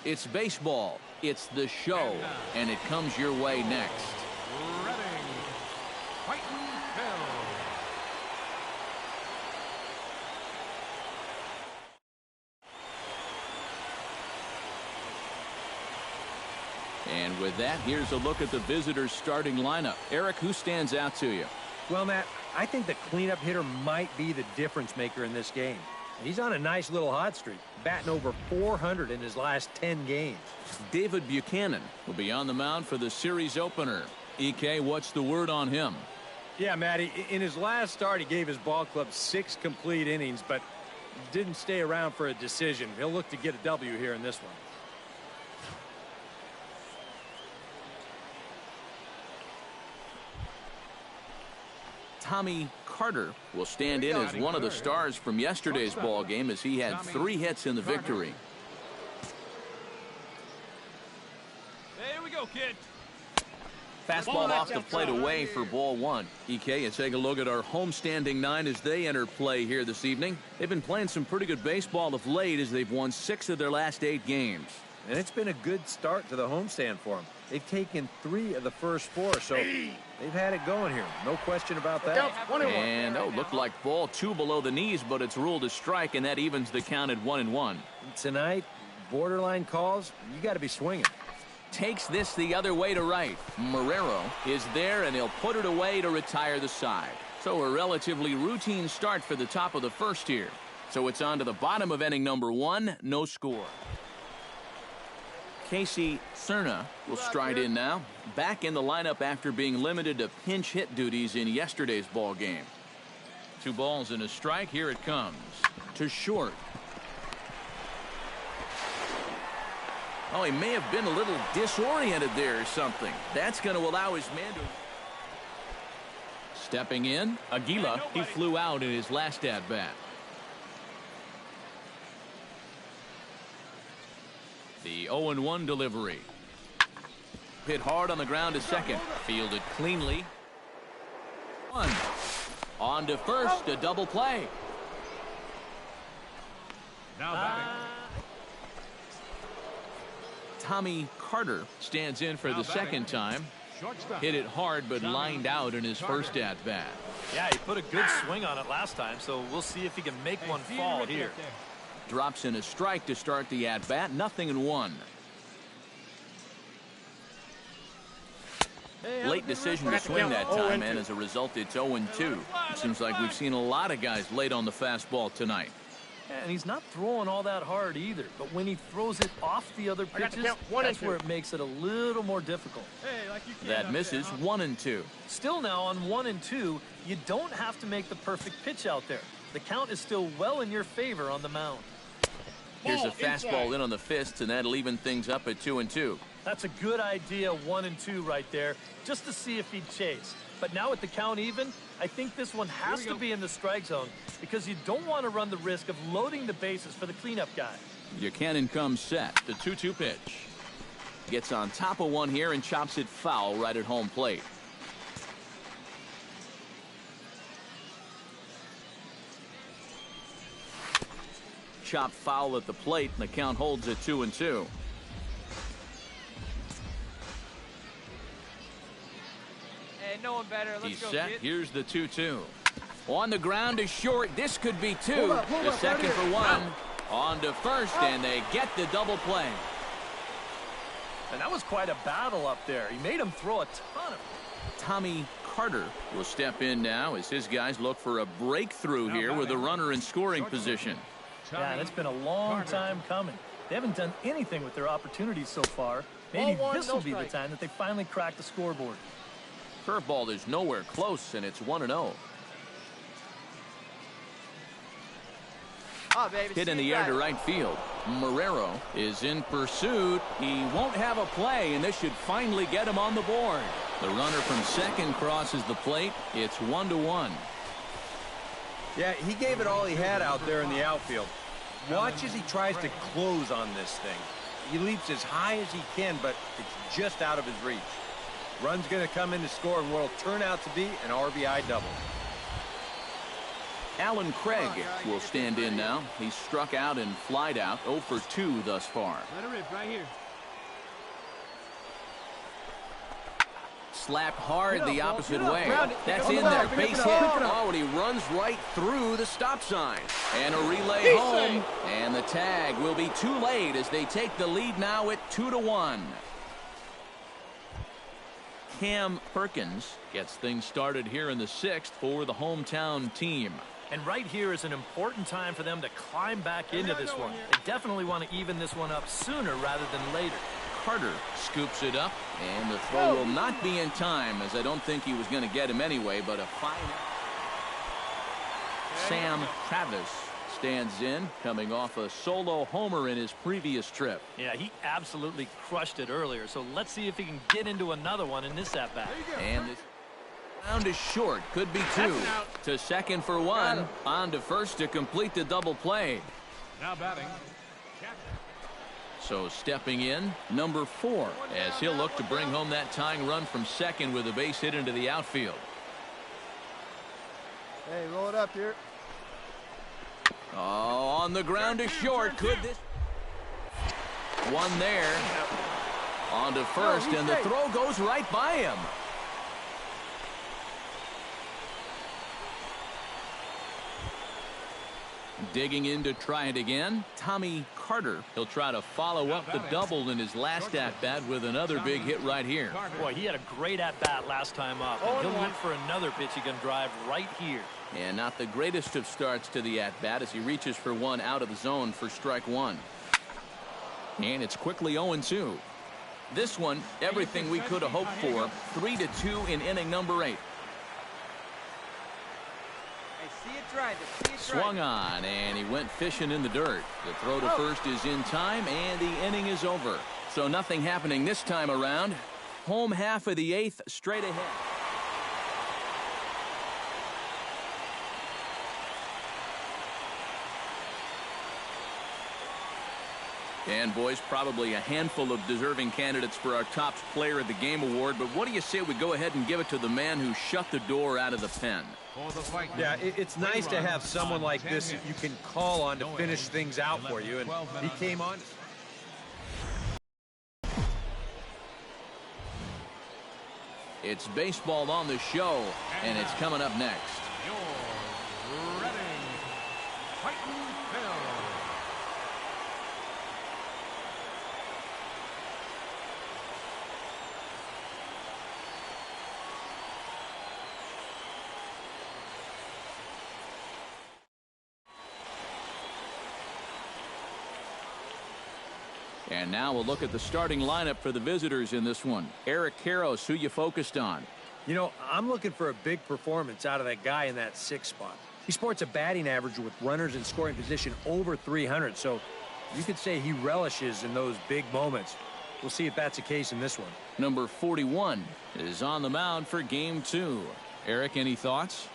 It's baseball. It's the show. And it comes your way next. Reading, fighting Phil. And with that, here's a look at the visitors' starting lineup. Eric, who stands out to you? Well, Matt, I think the cleanup hitter might be the difference maker in this game. He's on a nice little hot streak, batting over 400 in his last 10 games. David Buchanan will be on the mound for the series opener. EK, what's the word on him? Yeah, Matty, in his last start, he gave his ball club 6 complete innings, but didn't stay around for a decision. He'll look to get a W here in this one. Tommy Carter will stand in as one of the stars from yesterday's ball game as he had 3 hits in the victory. There we go, kid. Fastball off the plate away for ball 1. EK, and take a look at our homestanding 9 as they enter play here this evening. They've been playing some pretty good baseball of late as they've won 6 of their last 8 games. And it's been a good start to the homestand for them. They've taken 3 of the first 4, so they've had it going here. No question about that. And, looked like ball 2 below the knees, but it's ruled a strike, and that evens the count at 1-1. Tonight, borderline calls, you got to be swinging. Takes this the other way to right. Marrero is there, and he'll put it away to retire the side. So a relatively routine start for the top of the first here. So it's on to the bottom of inning number 1, no score. Casey Cerna will stride in now, back in the lineup after being limited to pinch hit duties in yesterday's ball game. 2 balls and a strike. Here it comes to short. Oh, he may have been a little disoriented there or something. That's going to allow his man to... Stepping in, Aguila. He flew out in his last at-bat. The 0-1 delivery. Hit hard on the ground to second. Fielded cleanly. 1. On to first, a double play. Now batting. Tommy Carter stands in for the second time. Hit it hard, but lined out in his first at-bat. Yeah, he put a good swing on it last time, so we'll see if he can make one fall here. Drops in a strike to start the at-bat. 0-1. Late decision to swing that time, and as a result, it's 0-2. It seems like we've seen a lot of guys late on the fastball tonight. And he's not throwing all that hard either, but when he throws it off the other pitches, that's where it makes it a little more difficult. That misses. 1-2. Still now on 1 and 2, you don't have to make the perfect pitch out there. The count is still well in your favor on the mound. Here's a fastball in on the fists, and that'll even things up at 2-2. That's a good idea, 1 and 2 right there, just to see if he'd chase. But now with the count even, I think this one has to be in the strike zone because you don't want to run the risk of loading the bases for the cleanup guy. Buchanan comes set. The 2-2 pitch. Gets on top of one here and chops it foul right at home plate. Chopped foul at the plate, and the count holds at 2-2. Hey, no one better. Let's He's go, set. kid. Here's the 2-2. On the ground is short. This could be 2. The second for 1. On to first, and they get the double play. And that was quite a battle up there. He made him throw a ton of it. Tommy Carter will step in now as his guys look for a breakthrough here with a runner in scoring position. Yeah, and it's been a long time coming. They haven't done anything with their opportunities so far. Maybe this will be the time that they finally crack the scoreboard. Curveball is nowhere close, and it's 1-0. Oh, baby, Hit in the air to right field. Marrero is in pursuit. He won't have a play, and this should finally get him on the board. The runner from second crosses the plate. It's 1-1. Yeah, he gave it all he had out there in the outfield. Watch as he tries to close on this thing. He leaps as high as he can, but it's just out of his reach. Run's going to come in to score in what will turn out to be an RBI double. Alan Craig will stand in now. He's struck out and flied out 0 for 2 thus far. Let her rip right here. Slapped hard the opposite way. Ground it. That's Pick in it there. up. Base Pick hit. it up. Oh, and he runs right through the stop sign. And a relay home. And the tag will be too late as they take the lead now at 2-1. Cam Perkins gets things started here in the 6th for the hometown team. And right here is an important time for them to climb back into this one. They definitely want to even this one up sooner rather than later. Carter scoops it up, and the throw will not be in time, as I don't think he was going to get him anyway, but a fine. Sam Travis stands in, coming off a solo homer in his previous trip. Yeah, he absolutely crushed it earlier, so let's see if he can get into another one in this at-bat. And this round is short, could be 2. To second for 1, on to first to complete the double play. Now batting. So stepping in, number 4, as he'll look to bring home that tying run from second with a base hit into the outfield. Hey, roll it up here. Oh, on the ground is short. Could this? One there. On to first, and the throw goes right by him. Digging in to try it again, Tommy Carter. He'll try to follow up the double in his last at-bat with another big hit right here. Boy, he had a great at-bat last time up, and he'll look for another pitch he can drive right here. And not the greatest of starts to the at-bat as he reaches for one out of the zone for strike 1. And it's quickly 0-2. This one, everything we could have hoped for. 3-2 in inning number 8. Swung on, and he went fishing in the dirt. The throw to first is in time, and the inning is over. So nothing happening this time around. Home half of the 8th, straight ahead. And, boys, probably a handful of deserving candidates for our top player of the game award. But what do you say we go ahead and give it to the man who shut the door out of the pen? Yeah, it's nice to have someone like this that you can call on to finish things out for you, and he came on. It's baseball on the show, and it's coming up next. Your Reading Fighting Phil. And now we'll look at the starting lineup for the visitors in this one. Eric Karros, who you focused on? You know, I'm looking for a big performance out of that guy in that 6th spot. He sports a batting average with runners in scoring position over 300, so you could say he relishes in those big moments. We'll see if that's the case in this one. Number 41 is on the mound for game 2. Eric, any thoughts?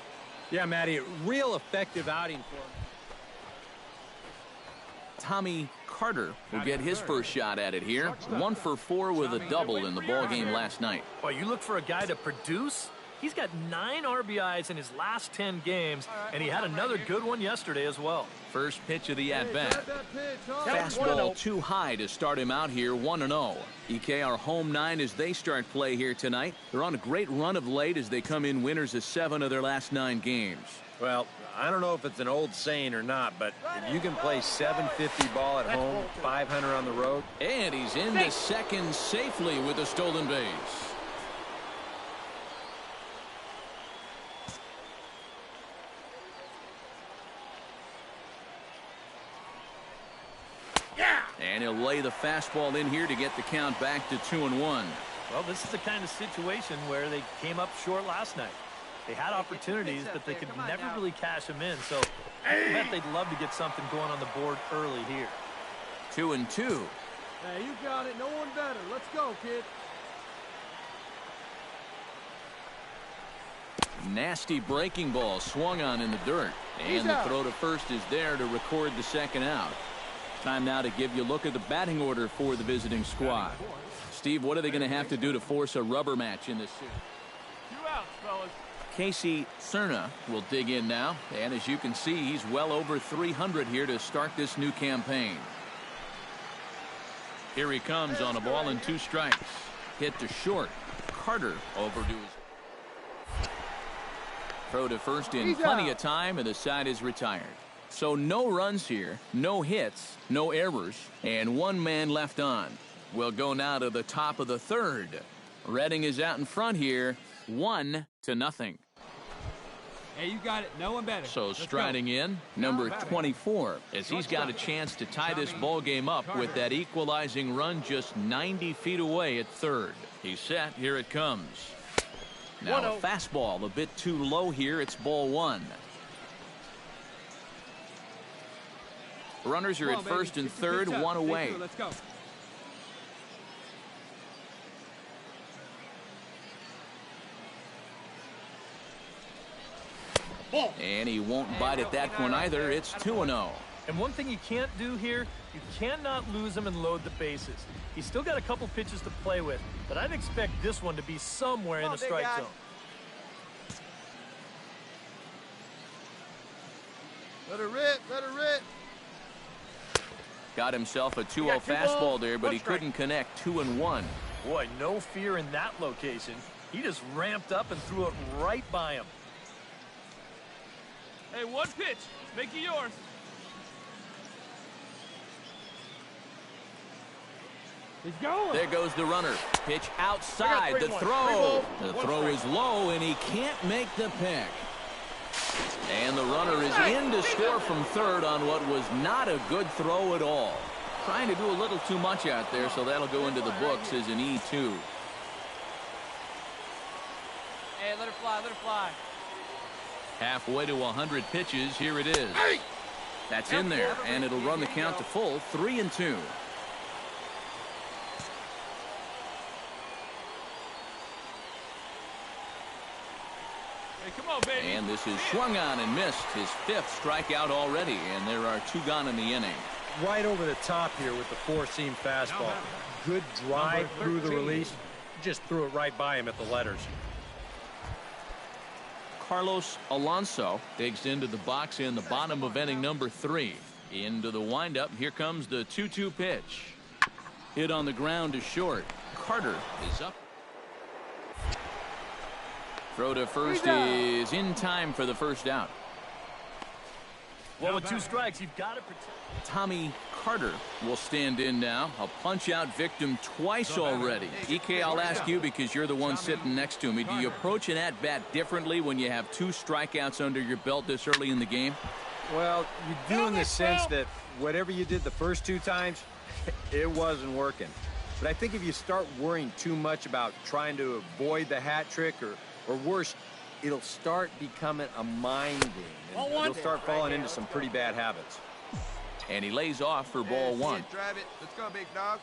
Yeah, Matty, real effective outing for him. Tommy Carter will get his first shot at it here. 1 for 4 with a double in the ball game last night. Boy, you look for a guy to produce? He's got 9 RBIs in his last 10 games, and he had another good one yesterday as well. First pitch of the at-bat. Fastball too high to start him out here, 1-0. EK are home 9 as they start play here tonight. They're on a great run of late as they come in winners of 7 of their last 9 games. Well, I don't know if it's an old saying or not, but if you can play 750 ball at home, 500 on the road. And he's in the second safely with a stolen base. And he'll lay the fastball in here to get the count back to 2-1. Well, this is the kind of situation where they came up short last night. They had opportunities, but they could never really cash them in. So I bet they'd love to get something going on the board early here. 2-2. Hey, you got it. No one better. Let's go, kid. Nasty breaking ball swung on in the dirt. And the throw to first is there to record the second out. Time now to give you a look at the batting order for the visiting squad. Steve, what are they going to have to do to force a rubber match in this series? 2 outs, fellas. Casey Cerna will dig in now, and as you can see, he's well over 300 here to start this new campaign. Here he comes on a ball and 2 strikes. Hit to short. Carter over to his throw to first in plenty of time, and the side is retired. So no runs here, no hits, no errors, and 1 man left on. We'll go now to the top of the 3rd. Reading is out in front here, 1-0. Hey, you got it. No one better. So striding in, number 24, as he's got a chance to tie this ball game up with that equalizing run just 90 feet away at 3rd. He's set. Here it comes. Now a fastball a bit too low here. It's ball 1. Runners are at first and 3rd, 1 away. Let's go. And he won't bite at that one either. It's 2-0. And one thing you can't do here, you cannot lose him and load the bases. He's still got a couple pitches to play with, but I'd expect this one to be somewhere in the strike zone. Let her rip. Let her rip. Got himself a 2-0 fastball there, but he couldn't connect. 2-1. Boy, no fear in that location. He just ramped up and threw it right by him. Hey, 1 pitch. Make it yours. He's going. There goes the runner. Pitch outside. The throw. The throw is low, and he can't make the pick. And the runner is in to score from 3rd on what was not a good throw at all. Trying to do a little too much out there, so that'll go into the books as an E2. Hey, let her fly, let her fly. Halfway to 100 pitches. Here it is. That's in there, and it'll run the count to full. 3-2. Hey, come on, baby. And this is swung on and missed. His 5th strikeout already, and there are 2 gone in the inning. Right over the top here with the 4-seam fastball. Good drive through the release. Just threw it right by him at the letters. Carlos Alonso digs into the box in the bottom of inning number 3. Into the windup. Here comes the 2-2 pitch. Hit on the ground to short. Carter is up. Throw to first is in time for the first out. Well, with 2 strikes, you've got to protect. Tommy Carter will stand in now. A punch-out victim twice already. EK, I'll ask you because you're the one sitting next to me. Do you approach an at-bat differently when you have 2 strikeouts under your belt this early in the game? Well, you do in the sense that whatever you did the first 2 times, it wasn't working. But I think if you start worrying too much about trying to avoid the hat trick or worse, it'll start becoming a mind game. And you'll start falling into some pretty bad habits. And he lays off for ball 1. Drive it. Let's go, big dog.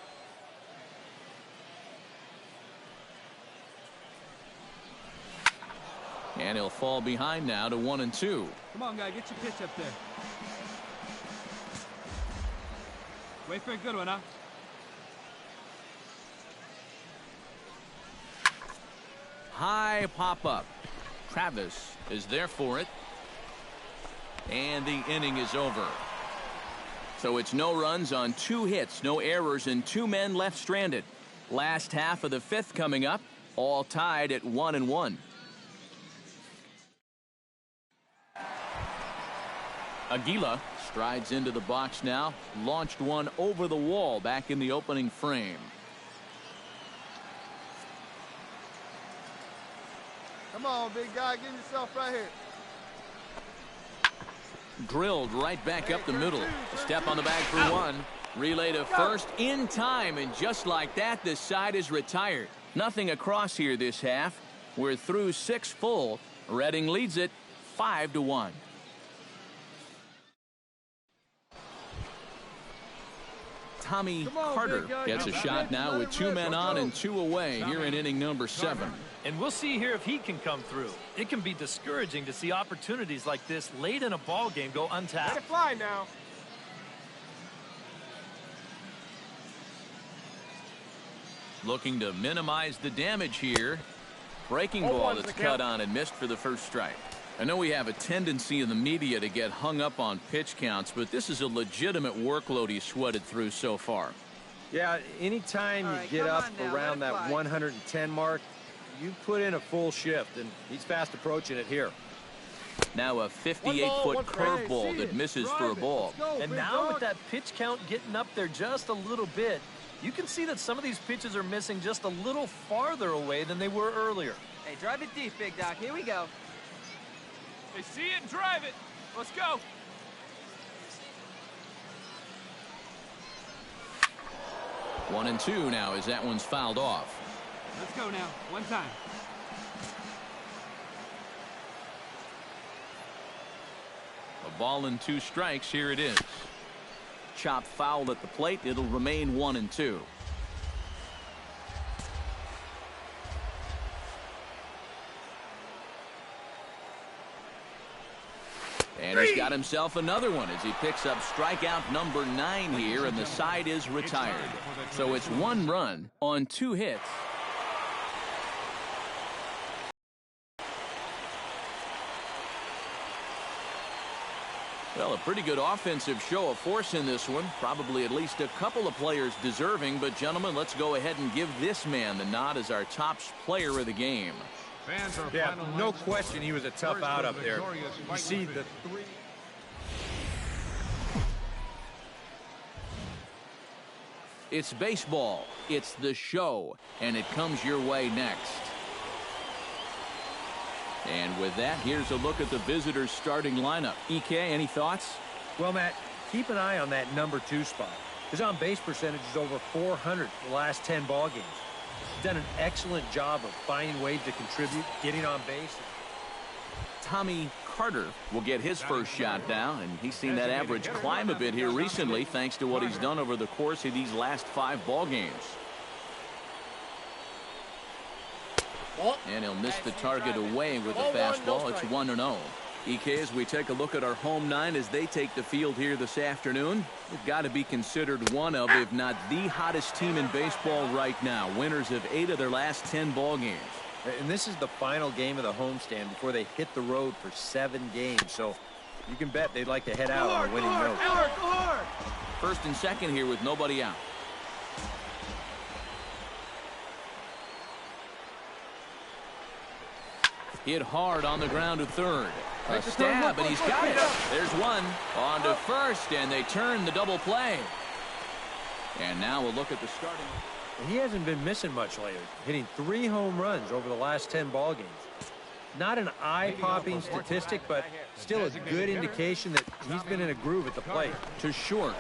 And he'll fall behind now to 1-2. Come on, guy. Get your pitch up there. Wait for a good one, huh? High pop-up. Travis is there for it. And the inning is over. So it's no runs on 2 hits, no errors, and 2 men left stranded. Last half of the 5th coming up, all tied at 1-1. Aguila strides into the box now, launched one over the wall back in the opening frame. Come on, big guy. Get yourself right here. Drilled right back up the middle. A step on the bag for 1. Relay to first in time, and just like that, this side is retired. Nothing across here this half. We're through 6 full. Reading leads it 5-1. Tommy Carter gets a shot now with 2 men on and 2 away here in inning number 7. And we'll see here if he can come through. It can be discouraging to see opportunities like this late in a ball game go untapped. Let it fly now. Looking to minimize the damage here. Breaking ball that's cut on and missed for the first strike. I know we have a tendency in the media to get hung up on pitch counts, but this is a legitimate workload he's sweated through so far. Yeah, anytime you get up around that 110 mark, you put in a full shift, and he's fast approaching it here. Now a 58-foot curveball that misses for a ball. And now with that pitch count getting up there just a little bit, you can see that some of these pitches are missing just a little farther away than they were earlier. Hey, drive it deep, Big Doc. Here we go. They see it and drive it. Let's go. One and two now as that one's fouled off. Let's go now. One time. A ball and 2 strikes. Here it is. Chop foul at the plate. It'll remain 1 and 2. And he's got himself another one as he picks up strikeout number 9 here, and the side is retired. So it's 1 run on 2 hits. Well, a pretty good offensive show of force in this one. Probably at least a couple of players deserving. But, gentlemen, let's go ahead and give this man the nod as our top player of the game. Yeah, no question he was a tough out up there. You see the 3... It's baseball. It's the show. And it comes your way next. And with that, here's a look at the visitors' starting lineup. EK, any thoughts? Well, Matt, keep an eye on that number 2 spot. His on-base percentage is over 400 the last 10 ball games. He's done an excellent job of finding ways to contribute, getting on base. Tommy Carter will get his first shot down, and he's seen that average climb a bit here recently thanks to what he's done over the course of these last 5 ball games. And he'll miss the target away with a fastball. It's 1-0. EK, as we take a look at our home 9 as they take the field here this afternoon, they've got to be considered one of, if not the hottest team in baseball right now. Winners of 8 of their last 10 ball games. And this is the final game of the homestand before they hit the road for 7 games. So you can bet they'd like to head out on a winning note. First and second here with nobody out. Hit hard on the ground to third. A stab, and he's got it. There's one. On to first, and they turn the double play. And now we'll look at the starting. He hasn't been missing much lately, hitting 3 home runs over the last 10 ball games. Not an eye-popping statistic, but still a good indication that he's been in a groove at the plate. To short.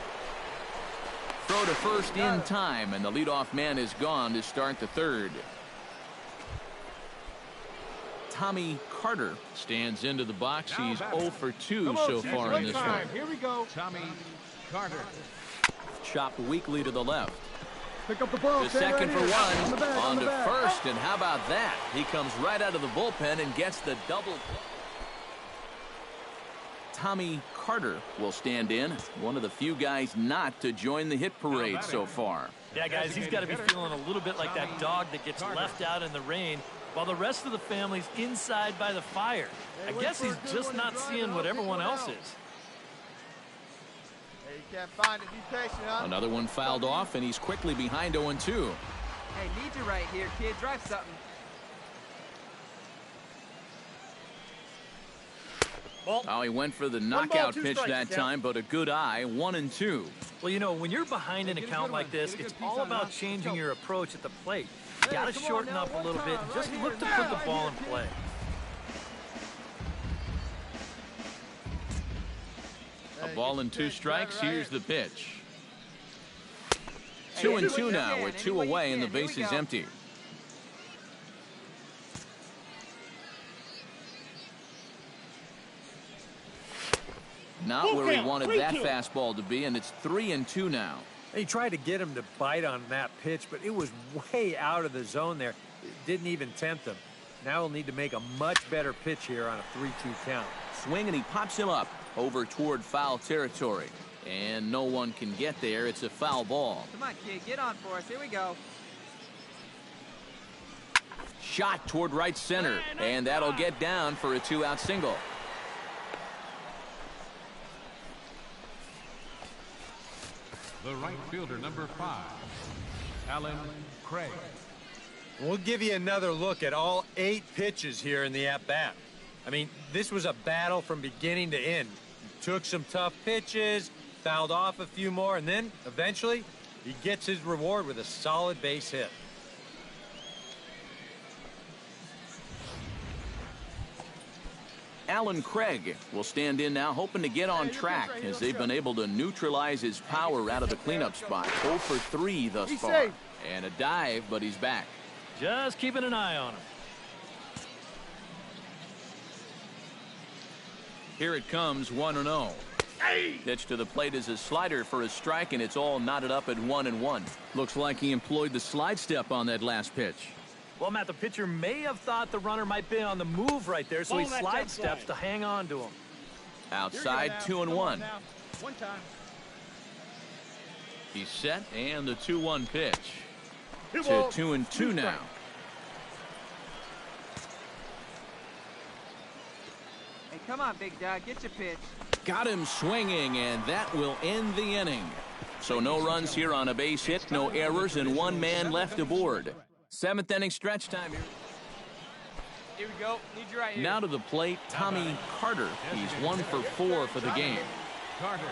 Throw to first in time, and the leadoff man is gone to start the third. Tommy Carter stands into the box. He's 0 for 2 so far in this one. Here we go. Tommy Carter. Chopped weakly to the left. Pick up the ball. To second for one. On to first, and how about that? He comes right out of the bullpen and gets the double. Tommy Carter will stand in. One of the few guys not to join the hit parade so far. Yeah, guys, he's got to be feeling a little bit like that dog that gets left out in the rain while the rest of the family's inside by the fire. I guess he's just not seeing what everyone else is. Hey, you can't find it. Be patient, huh? Another one fouled off, and he's quickly behind 0-2. Hey, need you right here, kid. Drive something. Oh, he went for the knockout pitch that time, but a good eye. 1-2. Well, you know, when you're behind an account like this, it's all about changing your approach at the plate. You got to shorten up a little bit and just look to put the ball in play. A ball and 2 strikes. Here's the pitch. 2-2 now with 2 away and the base is empty. Not where he wanted that fastball to be, and it's 3-2 now. He tried to get him to bite on that pitch, but it was way out of the zone there. It didn't even tempt him. Now he'll need to make a much better pitch here on a 3-2 count. Swing, and he pops him up over toward foul territory. And no one can get there. It's a foul ball. Come on, kid. Get on for us. Here we go. shot toward right center, and that'll get down for a 2-out single. The right fielder, number 5, Alan Craig. We'll give you another look at all 8 pitches here in the at-bat. I mean, this was a battle from beginning to end. He took some tough pitches, fouled off a few more, and then eventually he gets his reward with a solid base hit. Alan Craig will stand in now, hoping to get on track as they've been able to neutralize his power out of the cleanup spot. 0 for 3 thus far. And a dive, but he's back. Just keeping an eye on him. Here it comes, 1-0. Pitch to the plate is a slider for a strike, and it's all knotted up at 1-1. Looks like he employed the slide step on that last pitch. Well, Matt, the pitcher may have thought the runner might be on the move right there, so he slide steps to hang on to him. Outside, 2-1. 1 time. He's set, and the 2-1 pitch. To 2-2 now. Hey, come on, big dog. Get your pitch. Got him swinging, and that will end the inning. So no runs here on a base hit, no errors, and 1 man left aboard. 7th inning stretch time here. Here we go. Need you right here. Now to the plate, Tommy Carter. He's 1 for 4 for the game. Carter.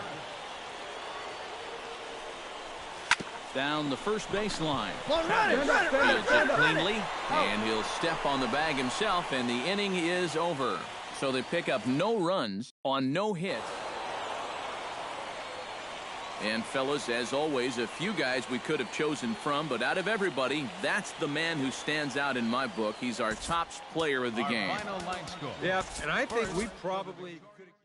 Down the first baseline. Run Fields it cleanly, and he'll step on the bag himself, and the inning is over. So they pick up no runs on no hits. And fellas, as always, a few guys we could have chosen from, but out of everybody, that's the man who stands out in my book. He's our top player of the game. Final line score. Yeah, and I think we probably could have